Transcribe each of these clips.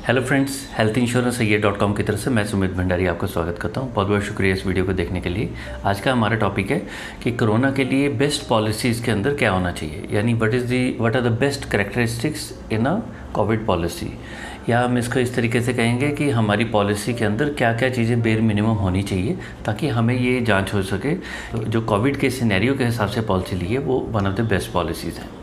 Hello friends, health insurance ये.com की तरफ से मैं सुमित भंडारी आपका स्वागत करता हूं। बहुत बहुत शुक्रिया इस वीडियो को देखने के लिए। आज का हमारा टॉपिक है कि कोरोना के लिए बेस्ट पॉलिसीज़ के अंदर क्या होना चाहिए, यानी what are the best characteristics in a covid policy, या हम इसको इस तरीके से कहेंगे कि हमारी पॉलिसी के अंदर क्या क्या चीज़ें बेर मिनिमम होनी चाहिए ताकि हमें ये जाँच हो सके जो कोविड के सिनेरियो के हिसाब से पॉलिसी ली है वो one of the best policies हैं।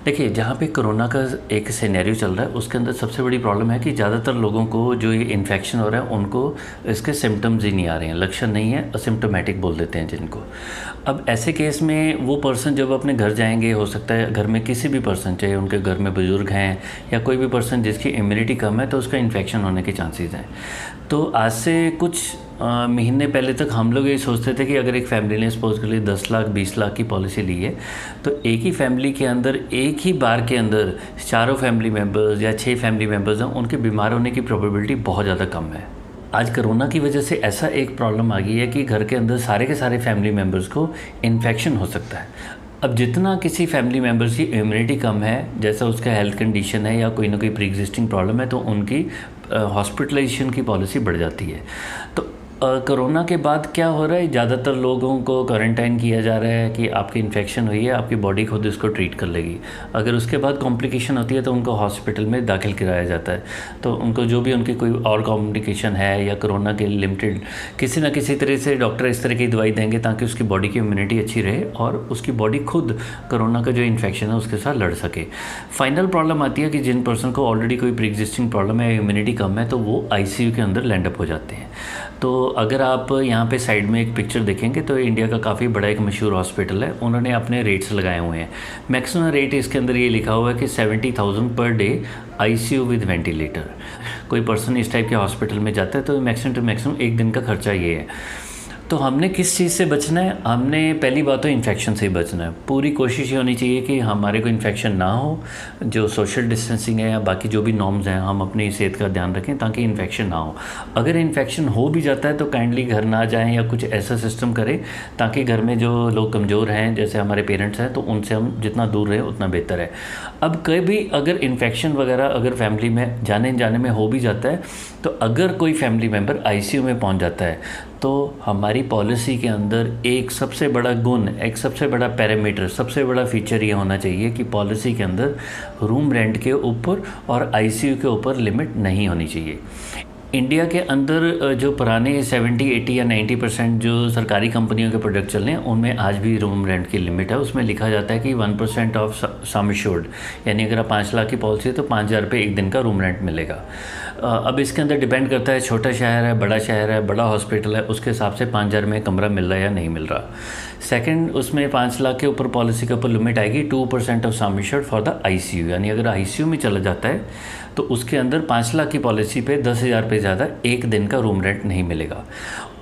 देखिए, जहाँ पे कोरोना का एक सिनेरियो चल रहा है उसके अंदर सबसे बड़ी प्रॉब्लम है कि ज़्यादातर लोगों को जो ये इन्फेक्शन हो रहा है उनको इसके सिम्टम्स ही नहीं आ रहे हैं, लक्षण नहीं है, असिम्प्टोमेटिक बोल देते हैं जिनको। अब ऐसे केस में वो पर्सन जब अपने घर जाएंगे, हो सकता है घर में किसी भी पर्सन, चाहे उनके घर में बुजुर्ग हैं या कोई भी पर्सन जिसकी इम्यूनिटी कम है, तो उसका इन्फेक्शन होने के चांसेस हैं। तो आज से कुछ महीने पहले तक हम लोग ये सोचते थे कि अगर एक फैमिली ने सपोज के लिए 10 लाख 20 लाख की पॉलिसी ली है तो एक ही फैमिली के अंदर एक ही बार के अंदर 4 फैमिली मेम्बर्स या 6 फैमिली मेम्बर्स हैं, उनके बीमार होने की प्रोबेबिलिटी बहुत ज़्यादा कम है। आज कोरोना की वजह से ऐसा एक प्रॉब्लम आ गई है कि घर के अंदर सारे के सारे फैमिली मेम्बर्स को इन्फेक्शन हो सकता है। अब जितना किसी फैमिली मेम्बर्स की इम्यूनिटी कम है, जैसा उसका हेल्थ कंडीशन है या कोई ना कोई प्री एग्जिस्टिंग प्रॉब्लम है, तो उनकी हॉस्पिटलाइजेशन की पॉलिसी बढ़ जाती है। तो कोरोना के बाद क्या हो रहा है, ज़्यादातर लोगों को क्वारंटाइन किया जा रहा है कि आपकी इन्फेक्शन हुई है, आपकी बॉडी खुद इसको ट्रीट कर लेगी। अगर उसके बाद कॉम्प्लिकेशन होती है तो उनको हॉस्पिटल में दाखिल कराया जाता है। तो उनको जो भी उनकी कोई और कॉम्प्लिकेशन है या कोरोना के लिमिटेड किसी ना किसी तरह से डॉक्टर इस तरह की दवाई देंगे ताकि उसकी बॉडी की इम्यूनिटी अच्छी रहे और उसकी बॉडी खुद कोरोना का जो इन्फेक्शन है उसके साथ लड़ सके। फाइनल प्रॉब्लम आती है कि जिन पर्सन को ऑलरेडी कोई प्री एग्जिस्टिंग प्रॉब्लम है, इम्यूनिटी कम है, तो वो ICU के अंदर लैंड अप हो जाते हैं। तो अगर आप यहाँ पे साइड में एक पिक्चर देखेंगे तो इंडिया का काफ़ी बड़ा एक मशहूर हॉस्पिटल है, उन्होंने अपने रेट्स लगाए हुए हैं। मैक्सिमम रेट इसके अंदर ये लिखा हुआ है कि 70,000 per day ICU with ventilator. कोई पर्सन इस टाइप के हॉस्पिटल में जाता है तो मैक्सिमम टू मैक्सिमम एक दिन का खर्चा ये है। तो हमने किस चीज़ से बचना है? हमने पहली बात तो इन्फेक्शन से ही बचना है। पूरी कोशिश ये होनी चाहिए कि हमारे को इन्फेक्शन ना हो, जो सोशल डिस्टेंसिंग है या बाकी जो भी नॉर्म्स हैं हम अपनी सेहत का ध्यान रखें ताकि इन्फेक्शन ना हो। अगर इन्फेक्शन हो भी जाता है तो काइंडली घर ना जाएं या कुछ ऐसा सिस्टम करें ताकि घर में जो लोग कमज़ोर हैं, जैसे हमारे पेरेंट्स हैं, तो उनसे हम जितना दूर रहें उतना बेहतर है। अब कभी अगर इन्फेक्शन वगैरह अगर फैमिली में जाने में हो भी जाता है, तो अगर कोई फैमिली मेम्बर ICU में पहुंच जाता है तो हमारी पॉलिसी के अंदर एक सबसे बड़ा गुण, एक सबसे बड़ा पैरामीटर, सबसे बड़ा फीचर ये होना चाहिए कि पॉलिसी के अंदर रूम रेंट के ऊपर और ICU के ऊपर लिमिट नहीं होनी चाहिए। इंडिया के अंदर जो पुराने 70, 80 या 90% जो सरकारी कंपनियों के प्रोडक्ट चल रहे हैं उनमें आज भी रूम रेंट की लिमिट है। उसमें लिखा जाता है कि 1% ऑफ सम एश्योर्ड, यानी अगर आप 5 लाख की पॉलिसी है तो 5,000 रुपये एक दिन का रूम रेंट मिलेगा। अब इसके अंदर डिपेंड करता है, छोटा शहर है, बड़ा हॉस्पिटल है, उसके हिसाब से 5,000 में कमरा मिल रहा है या नहीं मिल रहा। सेकंड, उसमें 5 लाख के ऊपर पॉलिसी के ऊपर लिमिट आएगी 2% of sum assured for the ICU, यानी अगर ICU में चला जाता है तो उसके अंदर 5 लाख की पॉलिसी पे 10,000 रुपये ज़्यादा एक दिन का रूम रेंट नहीं मिलेगा।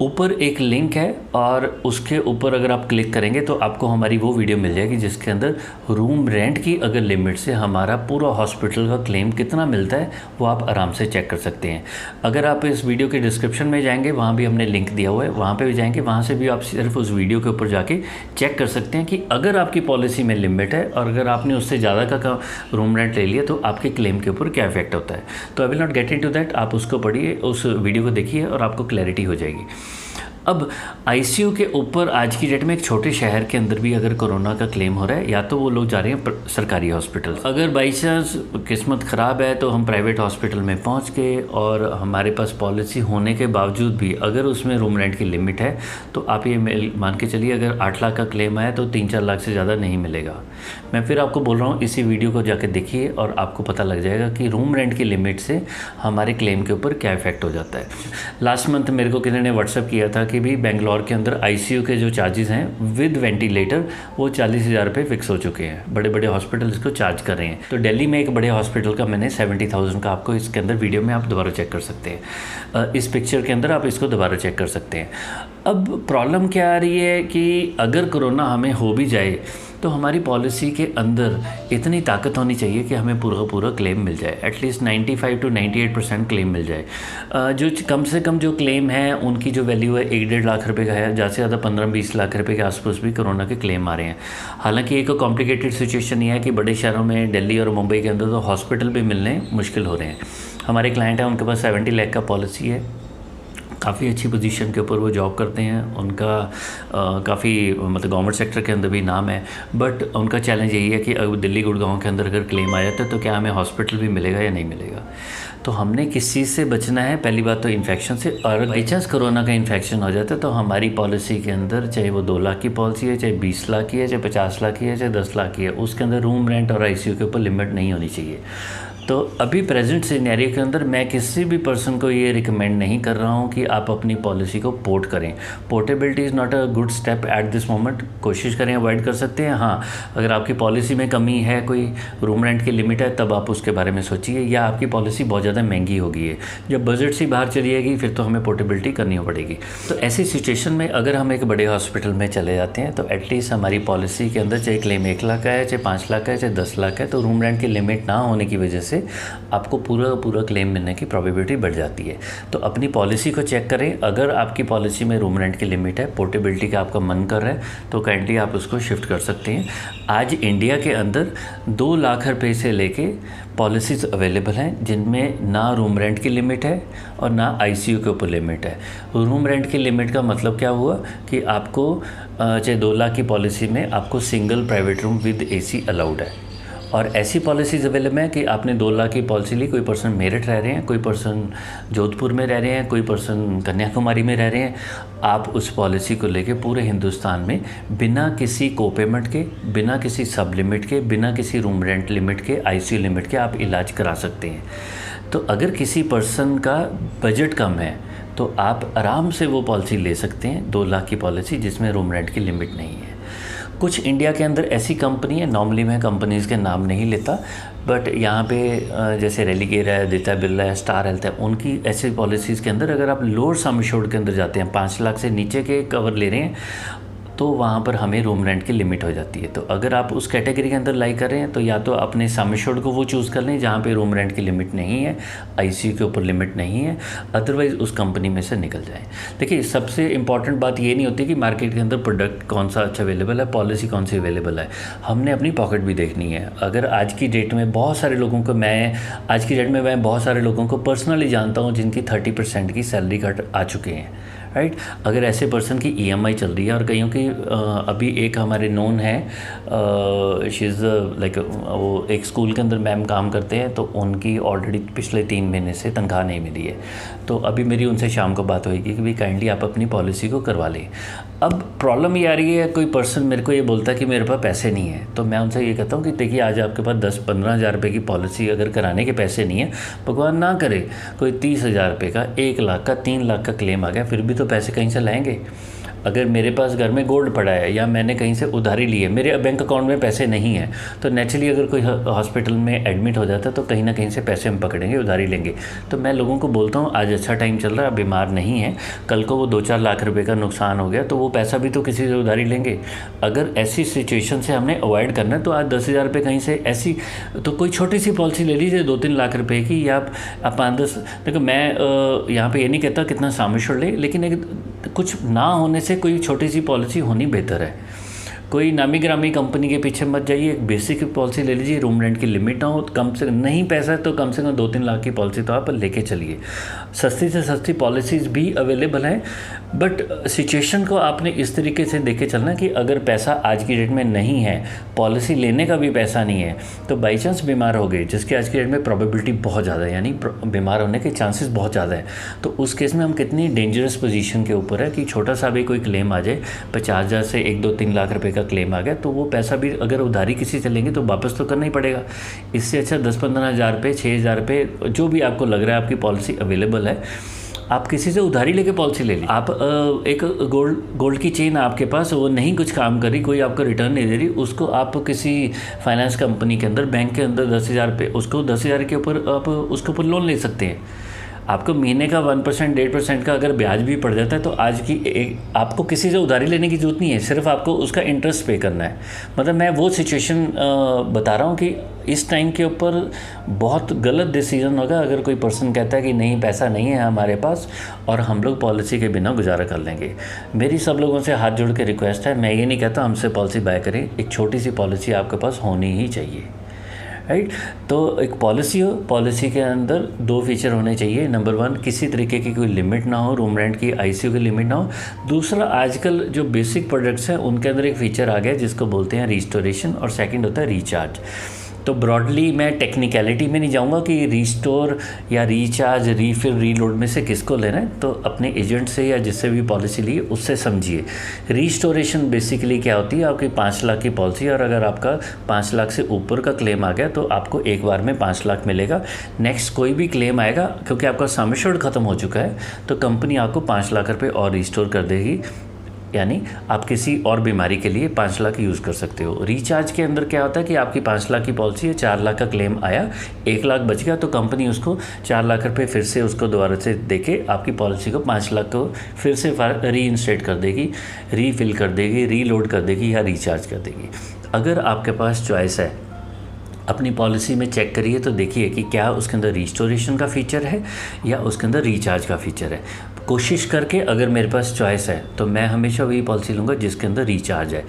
ऊपर एक लिंक है और उसके ऊपर अगर आप क्लिक करेंगे तो आपको हमारी वो वीडियो मिल जाएगी जिसके अंदर रूम रेंट की अगर लिमिट से हमारा पूरा हॉस्पिटल का क्लेम कितना मिलता है वो आप आराम से चेक कर सकते हैं। अगर आप इस वीडियो के डिस्क्रिप्शन में जाएंगे, वहाँ भी हमने लिंक दिया हुआ है, वहाँ पे भी जाएंगे, वहाँ से भी आप सिर्फ उस वीडियो के ऊपर जाके चेक कर सकते हैं कि अगर आपकी पॉलिसी में लिमिट है और अगर आपने उससे ज़्यादा का रूम रेंट ले लिया तो आपके क्लेम के ऊपर क्या इफेक्ट होता है। तो I will not get into that, आप उसको पढ़िए, उस वीडियो को देखिए और आपको क्लैरिटी हो जाएगी। अब ICU के ऊपर आज की डेट में एक छोटे शहर के अंदर भी अगर कोरोना का क्लेम हो रहा है, या तो वो लोग जा रहे हैं सरकारी हॉस्पिटल। अगर बाई चांस किस्मत ख़राब है तो हम प्राइवेट हॉस्पिटल में पहुंच के, और हमारे पास पॉलिसी होने के बावजूद भी अगर उसमें रूम रेंट की लिमिट है तो आप ये मान के चलिए अगर 8 लाख का क्लेम आया तो 3-4 लाख से ज़्यादा नहीं मिलेगा। मैं फिर आपको बोल रहा हूँ, इसी वीडियो को जाकर देखिए और आपको पता लग जाएगा कि रूम रेंट की लिमिट से हमारे क्लेम के ऊपर क्या इफेक्ट हो जाता है। लास्ट मंथ मेरे को किसी ने व्हाट्सअप किया था कि भी बेंगलोर के अंदर ICU के जो चार्जेस हैं विद वेंटिलेटर वो 40,000 रुपये फिक्स हो चुके हैं। बड़े बड़े हॉस्पिटल इसको चार्ज कर रहे हैं। तो दिल्ली में एक बड़े हॉस्पिटल का मैंने 70,000 का आपको इसके अंदर वीडियो में आप दोबारा चेक कर सकते हैं। इस पिक्चर के अंदर आप इसको दोबारा चेक कर सकते हैं। अब प्रॉब्लम क्या आ रही है कि अगर कोरोना हमें हो भी जाए तो हमारी पॉलिसी के अंदर इतनी ताकत होनी चाहिए कि हमें पूरा क्लेम मिल जाए, एटलीस्ट 95 to 98% क्लेम मिल जाए। जो कम से कम जो क्लेम है उनकी जो वैल्यू है 1-1.5 लाख रुपए का है, ज़्यादा से ज़्यादा 15-20 लाख रुपए के आसपास भी कोरोना के क्लेम आ रहे हैं। हालांकि एक कॉम्प्लिकेटेड सिचुएशन ये है कि बड़े शहरों में दिल्ली और मुंबई के अंदर तो हॉस्पिटल भी मिलने मुश्किल हो रहे हैं। हमारे क्लाइंट हैं, उनके पास 70 लाख का पॉलिसी है, काफ़ी अच्छी पोजीशन के ऊपर वो जॉब करते हैं, उनका काफ़ी मतलब गवर्नमेंट सेक्टर के अंदर भी नाम है। बट उनका चैलेंज यही है कि अगर दिल्ली गुड़गांव के अंदर अगर क्लेम आ जाता है तो क्या हमें हॉस्पिटल भी मिलेगा या नहीं मिलेगा। तो हमने किस चीज़ से बचना है, पहली बात तो इन्फेक्शन से। और बाई चांस कोरोना का इन्फेक्शन हो जाता है तो हमारी पॉलिसी के अंदर, चाहे वो 2 लाख की पॉलिसी है, चाहे 20 लाख की है, चाहे 50 लाख की है, चाहे 10 लाख की है, उसके अंदर रूम रेंट और ICU के ऊपर लिमिट नहीं होनी चाहिए। तो अभी प्रेजेंट सिनेरियो के अंदर मैं किसी भी पर्सन को ये रिकमेंड नहीं कर रहा हूँ कि आप अपनी पॉलिसी को पोर्ट करें। Portability is not a good step at this moment. कोशिश करें, अवॉइड कर सकते हैं। हाँ, अगर आपकी पॉलिसी में कमी है, कोई रूम रेंट की लिमिट है, तब आप उसके बारे में सोचिए, या आपकी पॉलिसी बहुत ज़्यादा महंगी हो गई है, जब बजट से बाहर चली जाएगी फिर तो हमें पोर्टेबिलिटी करनी पड़ेगी। तो ऐसी सिचुएशन में अगर हम एक बड़े हॉस्पिटल में चले जाते हैं तो एटलीस्ट हमारी पॉलिसी के अंदर चाहे क्लेम 1 लाख का है, चाहे 5 लाख का है, चाहे 10 लाख का है, तो रूम रेंट की लिमिट ना होने की वजह से आपको पूरा क्लेम मिलने की प्रोबेबिलिटी बढ़ जाती है। तो अपनी पॉलिसी को चेक करें, अगर आपकी पॉलिसी में रूम रेंट की लिमिट है, पोर्टेबिलिटी का आपका मन कर रहा है, तो काइंडली आप उसको शिफ्ट कर सकते हैं। आज इंडिया के अंदर 2 लाख रुपए से लेके पॉलिसीज़ अवेलेबल हैं जिनमें ना रूम रेंट की लिमिट है और ना ICU के ऊपर लिमिट है। रूम रेंट की लिमिट का मतलब क्या हुआ कि आपको चाहे 2 लाख की पॉलिसी में आपको single private room with AC allowed है। और ऐसी पॉलिसीज़ अवेलेबल हैं कि आपने 2 लाख की पॉलिसी ली, कोई पर्सन मेरठ रह रहे हैं, कोई पर्सन जोधपुर में रह रहे हैं, कोई पर्सन कन्याकुमारी में रह रहे हैं, आप उस पॉलिसी को लेके पूरे हिंदुस्तान में बिना किसी कोपेमेंट के, बिना किसी सब लिमिट के, बिना किसी रूम रेंट लिमिट के, ICU लिमिट के आप इलाज करा सकते हैं। तो अगर किसी पर्सन का बजट कम है तो आप आराम से वो पॉलिसी ले सकते हैं, 2 लाख की पॉलिसी जिसमें रूम रेंट की लिमिट नहीं है। कुछ इंडिया के अंदर ऐसी कंपनी है, नॉर्मली मैं कंपनीज़ के नाम नहीं लेता, बट यहाँ पे जैसे रेलिगेयर है, आदित्य बिरला है, स्टार हेल्थ है, उनकी ऐसी पॉलिसीज़ के अंदर अगर आप लोअर सम एश्योर्ड के अंदर जाते हैं, 5 लाख से नीचे के कवर ले रहे हैं, तो वहाँ पर हमें रूम रेंट की लिमिट हो जाती है। तो अगर आप उस कैटेगरी के अंदर लाई कर रहे हैं तो या तो अपने सम एश्योर्ड को वो चूज़ कर लें जहाँ पे रूम रेंट की लिमिट नहीं है, ICU के ऊपर लिमिट नहीं है, अदरवाइज़ उस कंपनी में से निकल जाएं। देखिए, सबसे इंपॉर्टेंट बात ये नहीं होती कि मार्केट के अंदर प्रोडक्ट कौन सा अच्छा अवेलेबल है, पॉलिसी कौन सी अवेलेबल है, हमने अपनी पॉकेट भी देखनी है। अगर आज की डेट में बहुत सारे लोगों को मैं बहुत सारे लोगों को पर्सनली जानता हूँ जिनकी 30% की सैलरी कट आ चुके हैं, राइट। अगर ऐसे पर्सन की EMI चल रही है, और कईयों की अभी एक हमारे नोन है, शी इज़ लाइक वो एक स्कूल के अंदर मैम काम करते हैं, तो उनकी ऑलरेडी पिछले 3 महीने से तनख्वाह नहीं मिली है। तो अभी मेरी उनसे शाम को बात होगी कि भाई काइंडली आप अपनी पॉलिसी को करवा लें। अब प्रॉब्लम ये आ रही है, कोई पर्सन मेरे को ये बोलता है कि मेरे पास पैसे नहीं है, तो मैं उनसे ये कहता हूँ कि देखिए, आज आपके पास 10-15 हज़ार रुपये की पॉलिसी अगर कराने के पैसे नहीं है, भगवान ना करे कोई 30 हज़ार रुपये का, 1 लाख का, 3 लाख का क्लेम आ गया, फिर भी तो पैसे कहीं से लाएंगे। अगर मेरे पास घर में गोल्ड पड़ा है या मैंने कहीं से उधारी ली है, मेरे बैंक अकाउंट में पैसे नहीं है, तो नेचुरली अगर कोई हॉस्पिटल में एडमिट हो जाता है तो कहीं ना कहीं से पैसे हम पकड़ेंगे, उधारी लेंगे। तो मैं लोगों को बोलता हूँ, आज अच्छा टाइम चल रहा है, बीमार नहीं है, कल को वो 2-4 लाख रुपए का नुकसान हो गया तो वो पैसा भी तो किसी से उधारी लेंगे। अगर ऐसी सिचुएशन से हमने अवॉइड करना है तो आज 10,000 रुपये कहीं से ऐसी, तो कोई छोटी सी पॉलिसी ले लीजिए 2-3 लाख रुपए की, या आप 5-10। देखो, मैं यहाँ पर ये नहीं कहता कितना सामर्थ्य ले, लेकिन एक कुछ ना होने से कोई छोटी सी पॉलिसी होनी बेहतर है। कोई नामी ग्रामी कंपनी के पीछे मत जाइए, एक बेसिक पॉलिसी ले लीजिए, रूम रेंट की लिमिट ना हो, कम से नहीं पैसा है तो कम से कम 2-3 लाख की पॉलिसी तो आप लेके चलिए। सस्ती से सस्ती पॉलिसीज़ भी अवेलेबल हैं, बट सिचुएशन को आपने इस तरीके से देखे चलना कि अगर पैसा आज की डेट में नहीं है, पॉलिसी लेने का भी पैसा नहीं है, तो बाई चांस बीमार हो गए, जिसकी आज की डेट में प्रोबेबिलिटी बहुत ज़्यादा है, यानी बीमार होने के चांसेस बहुत ज़्यादा है, तो उस केस में हम कितनी डेंजरस पोजीशन के ऊपर है कि छोटा सा भी कोई क्लेम आ जाए, 50,000 से 1-2-3 लाख रुपए का क्लेम आ गया, तो वो पैसा भी अगर उधारी किसी से लेंगे तो वापस तो करना ही पड़ेगा। इससे अच्छा 10-15 हज़ार रुपये, 6,000 रुपये, जो भी आपको लग रहा है आपकी पॉलिसी अवेलेबल है, आप किसी से उधारी लेके पॉलिसी ले लीजिए। आप एक गोल्ड की चेन आपके पास, वो नहीं कुछ काम कर रही, कोई आपको रिटर्न नहीं दे रही, उसको आप किसी फाइनेंस कंपनी के अंदर, बैंक के अंदर 10,000 रुपये, उसको 10,000 के ऊपर आप उसके ऊपर लोन ले सकते हैं। आपको महीने का 1% 1.5% का अगर ब्याज भी पड़ जाता है तो आज की आपको किसी से उधारी लेने की ज़रूरत नहीं है, सिर्फ आपको उसका इंटरेस्ट पे करना है। मतलब मैं वो सिचुएशन बता रहा हूँ कि इस टाइम के ऊपर बहुत गलत डिसीजन होगा अगर कोई पर्सन कहता है कि नहीं पैसा नहीं है हमारे पास और हम लोग पॉलिसी के बिना गुजारा कर लेंगे। मेरी सब लोगों से हाथ जोड़ के रिक्वेस्ट है, मैं ये नहीं कहता हमसे पॉलिसी बाय करें, एक छोटी सी पॉलिसी आपके पास होनी ही चाहिए, राइट। तो एक पॉलिसी हो, पॉलिसी के अंदर 2 फीचर होने चाहिए। नंबर 1, किसी तरीके की कोई लिमिट ना हो, रूम रेंट की, आईसीयू की लिमिट ना हो। दूसरा, आजकल जो बेसिक प्रोडक्ट्स हैं उनके अंदर एक फ़ीचर आ गया जिसको बोलते हैं रिस्टोरेशन, और सेकंड होता है रिचार्ज। तो ब्रॉडली मैं टेक्निकलिटी में नहीं जाऊंगा कि रिस्टोर या रिचार्ज, रीफिल, रीलोड में से किसको लेना है, तो अपने एजेंट से या जिससे भी पॉलिसी ली उससे समझिए। रिस्टोरेशन बेसिकली क्या होती है, आपकी 5 लाख की पॉलिसी और अगर आपका 5 लाख से ऊपर का क्लेम आ गया तो आपको एक बार में 5 लाख मिलेगा। नेक्स्ट कोई भी क्लेम आएगा, क्योंकि आपका सम एश्योर्ड ख़त्म हो चुका है, तो कंपनी आपको 5 लाख रुपये और रिस्टोर कर देगी, यानी आप किसी और बीमारी के लिए 5 लाख यूज़ कर सकते हो। रिचार्ज के अंदर क्या होता है कि आपकी 5 लाख की पॉलिसी है, 4 लाख का क्लेम आया, 1 लाख बच गया, तो कंपनी उसको 4 लाख रुपए फिर से उसको दोबारा से देके आपकी पॉलिसी को 5 लाख को फिर से री इंस्टेट कर देगी, रीफिल कर देगी, रीलोड कर देगी या रिचार्ज कर देगी। अगर आपके पास चॉइस है, अपनी पॉलिसी में चेक करिए तो देखिए कि क्या उसके अंदर रिस्टोरेशन का फ़ीचर है या उसके अंदर रिचार्ज का फ़ीचर है। कोशिश करके अगर मेरे पास चॉइस है तो मैं हमेशा वही पॉलिसी लूँगा जिसके अंदर रिचार्ज है।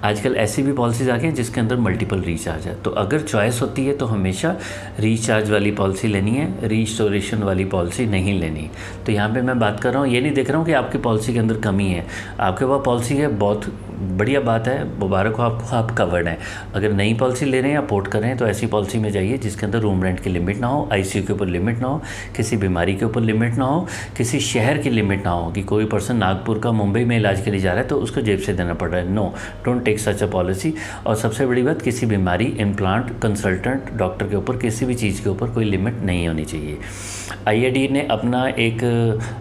आजकल ऐसी भी पॉलिसीज़ आ गई हैं जिसके अंदर मल्टीपल रिचार्ज है, तो अगर चॉइस होती है तो हमेशा रिचार्ज वाली पॉलिसी लेनी है, रिस्टोरेशन वाली पॉलिसी नहीं लेनी। तो यहाँ पे मैं बात कर रहा हूँ, ये नहीं देख रहा हूँ कि आपकी पॉलिसी के अंदर कमी है, आपके पास पॉलिसी है, बहुत बढ़िया बात है, मुबारक हो आपको, आप कवर्ड हैं। अगर नई पॉलिसी ले रहे हैं या पोर्ट कर रहे हैं तो ऐसी पॉलिसी में जाइए जिसके अंदर रूम रेंट की लिमिट ना हो, आईसीयू के ऊपर लिमिट ना हो, किसी बीमारी के ऊपर लिमिट ना हो, किसी शहर की लिमिट ना हो कि कोई पर्सन नागपुर का मुंबई में इलाज के लिए जा रहा है तो उसको जेब से देना पड़ रहा है। No, don't take such a policy. और सबसे बड़ी बात, किसी बीमारी, इम्प्लांट, कंसल्टेंट, डॉक्टर के ऊपर, किसी भी चीज़ के ऊपर कोई लिमिट नहीं होनी चाहिए। आईआईडी ने अपना एक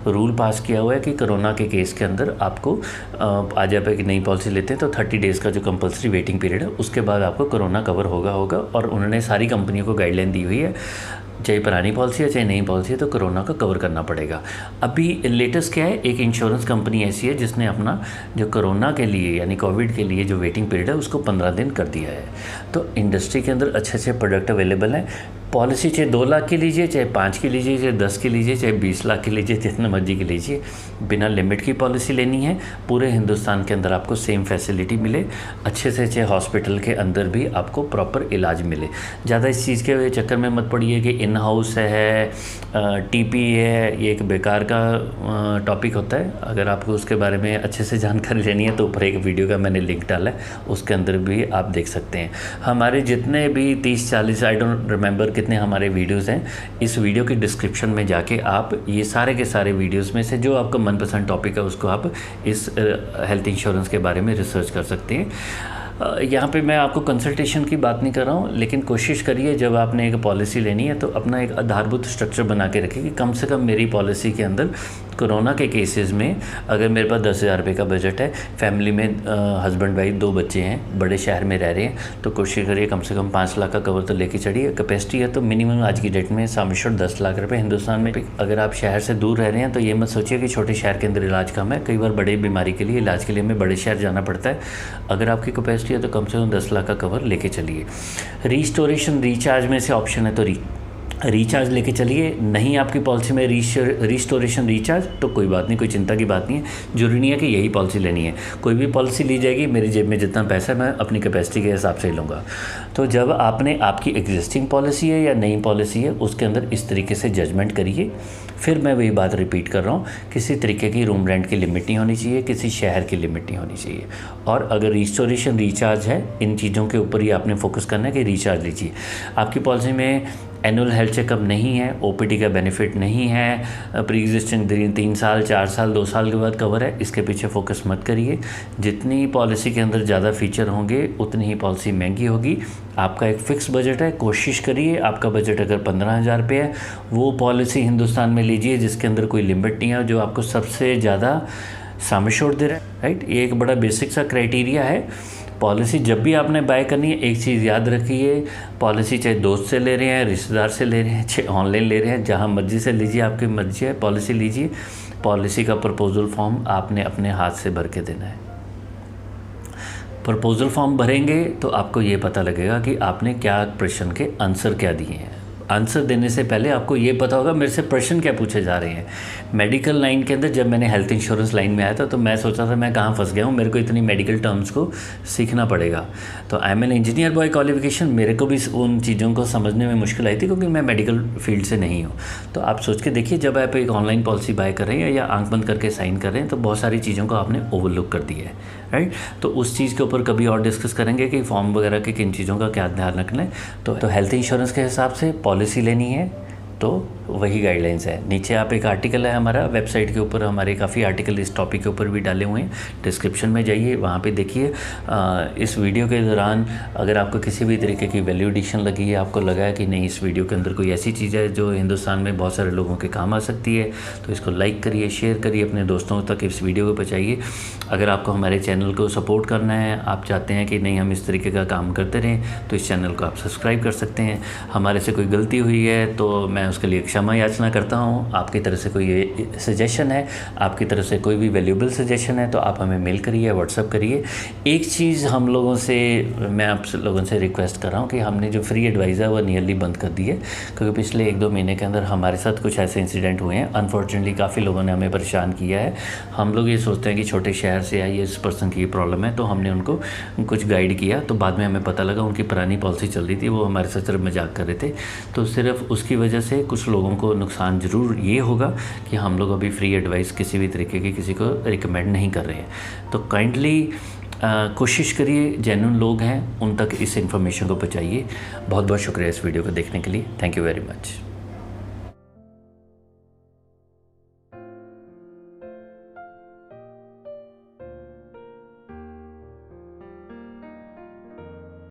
रूल पास किया हुआ है कि कोरोना के केस के अंदर आपको आज आप एक नई पॉलिसी लेते हैं तो 30 डेज़ का जो कंपलसरी वेटिंग पीरियड है उसके बाद आपको कोरोना कवर होगा और उन्होंने सारी कंपनियों को गाइडलाइन दी हुई है, चाहे पुरानी पॉलिसी है चाहे नई पॉलिसी है, तो कोरोना का कवर करना पड़ेगा। अभी लेटेस्ट क्या है, एक इंश्योरेंस कंपनी ऐसी है जिसने अपना जो कोरोना के लिए यानी कोविड के लिए जो वेटिंग पीरियड है उसको 15 दिन कर दिया है। तो इंडस्ट्री के अंदर अच्छे अच्छे प्रोडक्ट अवेलेबल हैं। पॉलिसी चाहे 2 लाख की लीजिए, चाहे 5 की लीजिए, चाहे 10 की लीजिए, चाहे 20 लाख की लीजिए, जितना मर्जी की लीजिए, बिना लिमिट की पॉलिसी लेनी है। पूरे हिंदुस्तान के अंदर आपको सेम फैसिलिटी मिले, अच्छे से अच्छे हॉस्पिटल के अंदर भी आपको प्रॉपर इलाज मिले। ज़्यादा इस चीज़ के चक्कर में मत पड़िए कि इन हाउस है, टीपी है, ये एक बेकार का टॉपिक होता है। अगर आपको उसके बारे में अच्छे से जानकारी लेनी है तो ऊपर एक वीडियो का मैंने लिंक डाला है, उसके अंदर भी आप देख सकते हैं। हमारे जितने भी 30-40 आई डोंट रिमेंबर कितने हमारे वीडियोस हैं, इस वीडियो की डिस्क्रिप्शन में जाके आप ये सारे के सारे वीडियोस में से जो आपका मनपसंद टॉपिक है उसको आप इस हेल्थ इंश्योरेंस के बारे में रिसर्च कर सकते हैं। यहाँ पे मैं आपको कंसल्टेशन की बात नहीं कर रहा हूँ, लेकिन कोशिश करिए जब आपने एक पॉलिसी लेनी है तो अपना एक आधारभूत स्ट्रक्चर बना के रखिए कि कम से कम मेरी पॉलिसी के अंदर कोरोना के केसेस में अगर मेरे पास 10,000 रुपये का बजट है, फैमिली में हस्बैंड वाइफ 2 बच्चे हैं, बड़े शहर में रह रहे हैं, तो कोशिश करिए कम से कम 5 लाख का कवर तो लेके चढ़िए। कैपेसिटी है तो मिनिमम आज की डेट में सामिश्योर 10 लाख रुपये हिंदुस्तान में। अगर आप शहर से दूर रह रहे हैं तो ये मत सोचिए कि छोटे शहर के अंदर इलाज कम है, कई बार बड़ी बीमारी के लिए इलाज के लिए हमें बड़े शहर जाना पड़ता है। अगर आपकी कैपेसिटी है तो कम से कम 10 लाख का कवर लेके चलिए। रिस्टोरेशन रिचार्ज में से ऑप्शन है तो रिचार्ज लेके चलिए। नहीं आपकी पॉलिसी में रिस्टोरेशन रिचार्ज तो कोई बात नहीं, कोई चिंता की बात नहीं है। जरूरी नहीं है कि यही पॉलिसी लेनी है, कोई भी पॉलिसी ली जाएगी, मेरी जेब में जितना पैसा है मैं अपनी कैपेसिटी के हिसाब से ही लूँगा। तो जब आपने आपकी एग्जिस्टिंग पॉलिसी है या नई पॉलिसी है उसके अंदर इस तरीके से जजमेंट करिए। फिर मैं वही बात रिपीट कर रहा हूँ, किसी तरीके की रूम रेंट की लिमिट नहीं होनी चाहिए, किसी शहर की लिमिट नहीं होनी चाहिए। और अगर रिस्टोरेशन रिचार्ज है, इन चीज़ों के ऊपर ही आपने फोकस करना है कि रिचार्ज लीजिए। आपकी पॉलिसी में एनुअल हेल्थ चेकअप नहीं है, ओपीडी का बेनिफिट नहीं है, प्री एग्जिस्टिंग 3 साल 4 साल 2 साल के बाद कवर है, इसके पीछे फोकस मत करिए। जितनी पॉलिसी के अंदर ज़्यादा फीचर होंगे उतनी ही पॉलिसी महंगी होगी। आपका एक फ़िक्स बजट है, कोशिश करिए आपका बजट अगर 15,000 रुपये है वो पॉलिसी हिंदुस्तान में लीजिए जिसके अंदर कोई लिमिट नहीं है, जो आपको सबसे ज़्यादा सम एश्योर्ड दे रहा है, राइट। ये एक बड़ा बेसिक सा क्राइटेरिया है। पॉलिसी जब भी आपने बाय करनी है, एक चीज़ याद रखिए, पॉलिसी चाहे दोस्त से ले रहे हैं, रिश्तेदार से ले रहे हैं, चाहे ऑनलाइन ले रहे हैं, जहाँ मर्जी से लीजिए, आपकी मर्जी है, पॉलिसी लीजिए। पॉलिसी का प्रपोजल फॉर्म आपने अपने हाथ से भर के देना है। प्रपोजल फॉर्म भरेंगे तो आपको ये पता लगेगा कि आपने क्या प्रश्न के आंसर क्या दिए हैं। आंसर देने से पहले आपको ये पता होगा मेरे से प्रश्न क्या पूछे जा रहे हैं। मेडिकल लाइन के अंदर जब मैंने हेल्थ इंश्योरेंस लाइन में आया था तो मैं सोचा था मैं कहाँ फंस गया हूँ, मेरे को इतनी मेडिकल टर्म्स को सीखना पड़ेगा। तो I am an engineer by qualification, मेरे को भी उन चीज़ों को समझने में मुश्किल आई थी क्योंकि मैं मेडिकल फील्ड से नहीं हूँ। तो आप सोच के देखिए, जब आप एक ऑनलाइन पॉलिसी बाय कर रहे हैं या आंख बंद करके साइन कर रहे हैं तो बहुत सारी चीज़ों को आपने ओवरलुक कर दिया है, राइट। तो उस चीज़ के ऊपर कभी और डिस्कस करेंगे कि फॉर्म वगैरह के किन चीज़ों का क्या ध्यान रखना है। तो हेल्थ इंश्योरेंस के हिसाब से पॉलिसी लेनी है तो वही गाइडलाइंस है। नीचे आप एक आर्टिकल है हमारा वेबसाइट के ऊपर, हमारे काफ़ी आर्टिकल इस टॉपिक के ऊपर भी डाले हुए हैं, डिस्क्रिप्शन में जाइए, वहाँ पे देखिए। इस वीडियो के दौरान अगर आपको किसी भी तरीके की वैल्यू एडिशन लगी है, आपको लगा है कि नहीं इस वीडियो के अंदर कोई ऐसी चीज़ है जो हिंदुस्तान में बहुत सारे लोगों के काम आ सकती है, तो इसको लाइक करिए, शेयर करिए, अपने दोस्तों तक इस वीडियो को पहुँचाइए। अगर आपको हमारे चैनल को सपोर्ट करना है, आप चाहते हैं कि नहीं हम इस तरीके का काम करते रहें, तो इस चैनल को आप सब्सक्राइब कर सकते हैं। हमारे से कोई गलती हुई है तो मैं उसके लिए क्षमा याचना करता हूँ। आपकी तरफ से कोई सजेशन है, आपकी तरफ से कोई भी वैल्यूएबल सजेशन है तो आप हमें मेल करिए, व्हाट्सअप करिए। एक चीज़ हम लोगों से, मैं आप लोगों से रिक्वेस्ट कर रहा हूँ कि हमने जो फ्री एडवाइस है वो नियरली बंद कर दी है, क्योंकि पिछले 1-2 महीने के अंदर हमारे साथ कुछ ऐसे इंसिडेंट हुए हैं। अनफॉर्चुनेटली काफ़ी लोगों ने हमें परेशान किया है। हम लोग ये सोचते हैं कि छोटे शहर से आई है, इस पर्सन की प्रॉब्लम है, तो हमने उनको कुछ गाइड किया, तो बाद में हमें पता लगा उनकी पुरानी पॉलिसी चल रही थी, वो हमारे साथ सिर्फ मजाक कर रहे थे। तो सिर्फ उसकी वजह से कुछ लोगों को नुकसान ज़रूर ये होगा कि हम लोग अभी फ्री एडवाइस किसी भी तरीके की किसी को रिकमेंड नहीं कर रहे हैं। तो काइंडली कोशिश करिए, जेन्युइन लोग हैं उन तक इस इन्फॉर्मेशन को पहुंचाइए। बहुत बहुत शुक्रिया इस वीडियो को देखने के लिए। Thank you very much.